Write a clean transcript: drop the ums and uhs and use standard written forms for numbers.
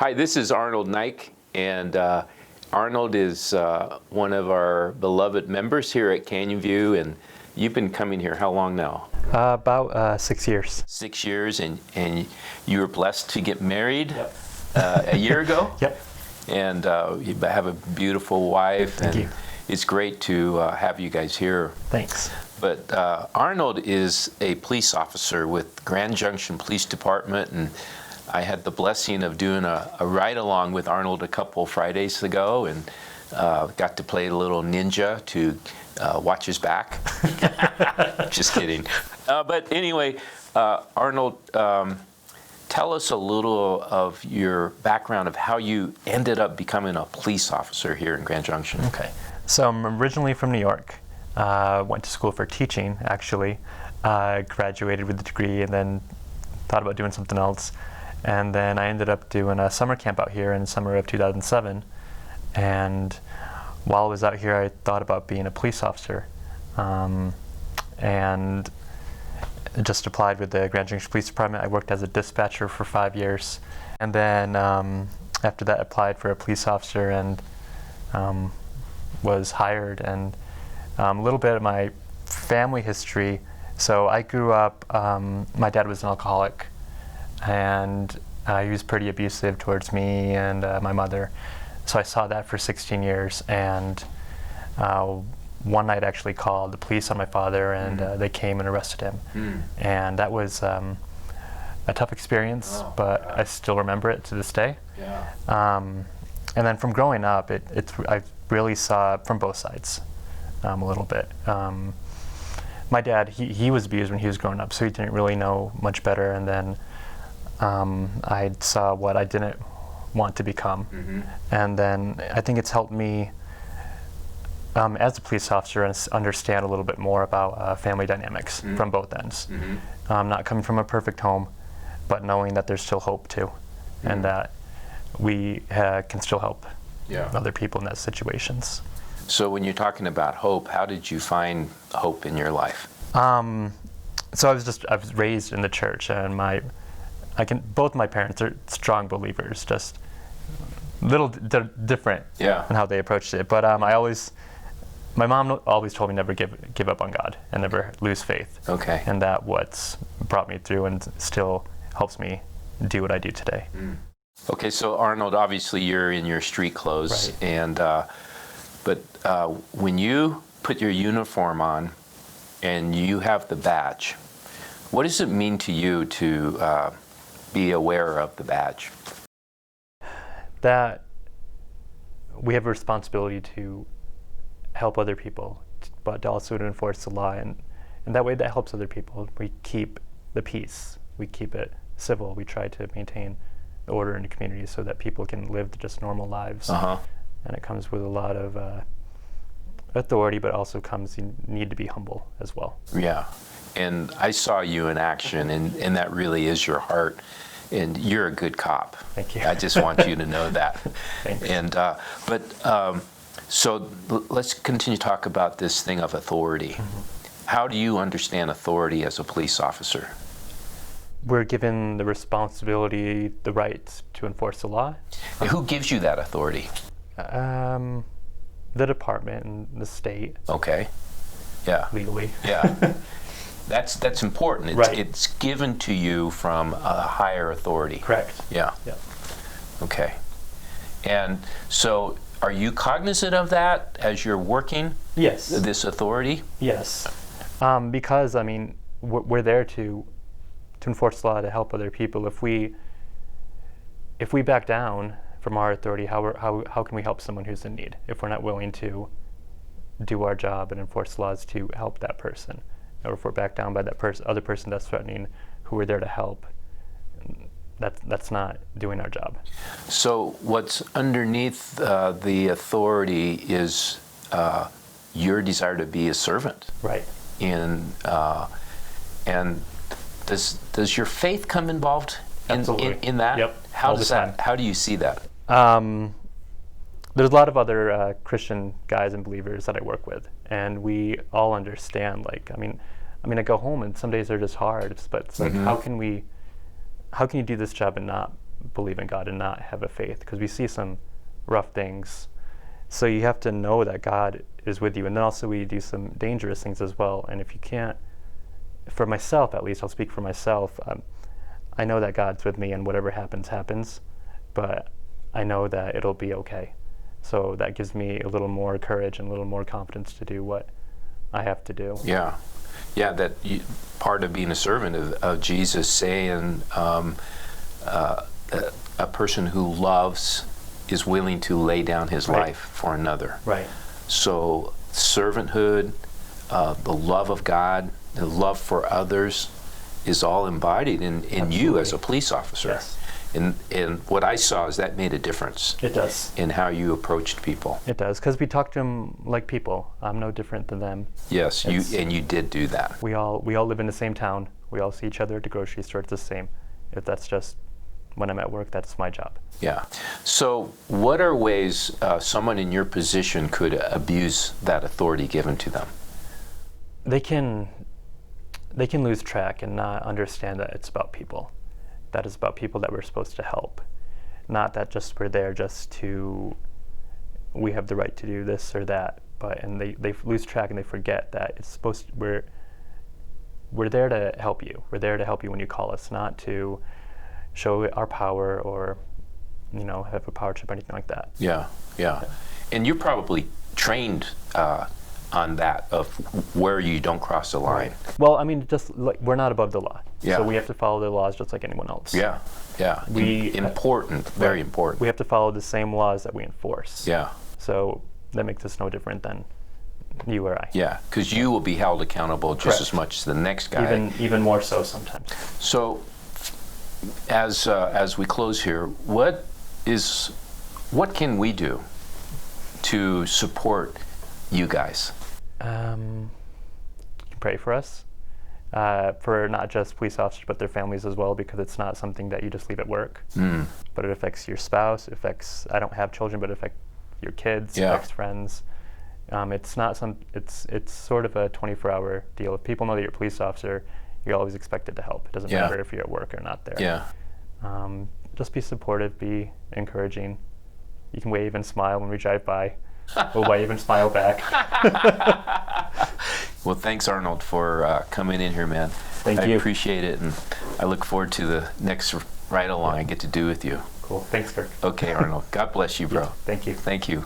Hi, this is Arnold Niak, and Arnold is one of our beloved members here at Canyon View, and you've been coming here how long now? About 6 years. 6 years, and you were blessed to get married Yep. a year ago? Yep. And you have a beautiful wife. Thank you. It's great to have you guys here. Thanks. But Arnold is a police officer with Grand Junction Police Department, and I had the blessing of doing a ride-along with Arnold a couple Fridays ago, and got to play a little ninja to watch his back. Just kidding. But anyway, Arnold, tell us a little of your background of how you ended up becoming a police officer here in Grand Junction. Okay. So I'm originally from New York. Went to school for teaching, actually. Graduated with a degree and then thought about doing something else. And then I ended up doing a summer camp out here in the summer of 2007. And while I was out here, I thought about being a police officer. And just applied with the Grand Junction Police Department. I worked as a dispatcher for 5 years. And then after that, applied for a police officer and was hired. And a little bit of my family history. So I grew up, my dad was an alcoholic, and he was pretty abusive towards me and my mother. So I saw that for 16 years, and one night actually called the police on my father, and they came and arrested him. And that was a tough experience, but I still remember it to this day. And then from growing up, I really saw it from both sides a little bit. My dad, he was abused when he was growing up, so he didn't really know much better, and then I saw what I didn't want to become. And then I think it's helped me as a police officer understand a little bit more about family dynamics from both ends. Not coming from a perfect home, but knowing that there's still hope too, and that we can still help other people in those situations. So when you're talking about hope, how did you find hope in your life? So I was raised in the church, and both my parents are strong believers, just different in how they approached it. But my mom always told me never give up on God and never lose faith. Okay. And that what's brought me through and still helps me do what I do today. Okay, so Arnold, obviously you're in your street clothes, Right. and but when you put your uniform on and you have the badge, what does it mean to you to be aware of the badge? That we have a responsibility to help other people, but also to enforce the law, and that way that helps other people. We keep the peace, we keep it civil, we try to maintain the order in the community so that people can live just normal lives. And it comes with a lot of authority, but also you need to be humble as well. Yeah. And I saw you in action, and that really is your heart. And you're a good cop. Thank you. I just want you to know that. Thanks. And so let's continue to talk about this thing of authority. How do you understand authority as a police officer? We're given the responsibility, the right to enforce the law. And who gives you that authority? The department and the state. Okay. Yeah. Legally. Yeah. That's important. Right. It's given to you from a higher authority. Correct. Yeah. Yeah. Okay. And so are you cognizant of that as you're working? Yes. This authority? Yes. Because, I mean, we're there to enforce the law, to help other people. If we back down from our authority, how can we help someone who's in need if we're not willing to do our job and enforce laws to help that person? Or if we're back down by that other person that's threatening, who we're there to help, that's not doing our job. So what's underneath the authority is your desire to be a servant. Right. And does your faith come involved in that? Yep. How do you see that? There's a lot of other Christian guys and believers that I work with, and we all understand. I mean, I go home and some days are just hard. But it's like, how can you do this job and not believe in God and not have a faith, because we see some rough things. So you have to know that God is with you. And then also we do some dangerous things as well. And if you can't, for myself at least, I'll speak for myself, I know that God's with me and whatever happens, happens. But I know that it'll be okay. So that gives me a little more courage and a little more confidence to do what I have to do. Yeah. Yeah, part of being a servant of Jesus, saying a person who loves is willing to lay down his life for another. Right. So servanthood, the love of God, the love for others is all embodied in you as a police officer. Yes. And what I saw is that made a difference. It does. In how you approached people. It does, because we talk to them like people. I'm no different than them. Yes, you did do that. We all live in the same town. We all see each other at the grocery store. It's the same. If that's just when I'm at work, that's my job. Yeah. So what are ways someone in your position could abuse that authority given to them? They can lose track and not understand that it's about people. That is about people that we're supposed to help. Not that just we're there just to, we have the right to do this or that, and they lose track and they forget that it's supposed to, we're there to help you. We're there to help you when you call us, not to show our power or, have a power trip or anything like that. Yeah. And you're probably trained on that of where you don't cross the line. Right. Well, just like we're not above the law. Yeah. So we have to follow the laws just like anyone else. Yeah. Important, very right. important. We have to follow the same laws that we enforce. Yeah. So that makes us no different than you or I. Yeah, because you will be held accountable just Correct. as much as the next guy. Even more so sometimes. So, as we close here, what can we do to support you guys? You can pray for us, for not just police officers but their families as well, because it's not something that you just leave at work. But it affects your spouse. It affects, I don't have children, but it affects your kids, affects friends. It's not it's sort of a 24-hour deal. If people know that you're a police officer, you're always expected to help. It doesn't matter if you're at work or not there. Yeah. Just be supportive, be encouraging. You can wave and smile when we drive by. We'll wave and smile back. Well, thanks, Arnold, for coming in here, man. Thank you. I appreciate it, and I look forward to the next ride along I get to do with you. Cool. Thanks, Kirk. Okay, Arnold. God bless you, bro. Thank you. Thank you.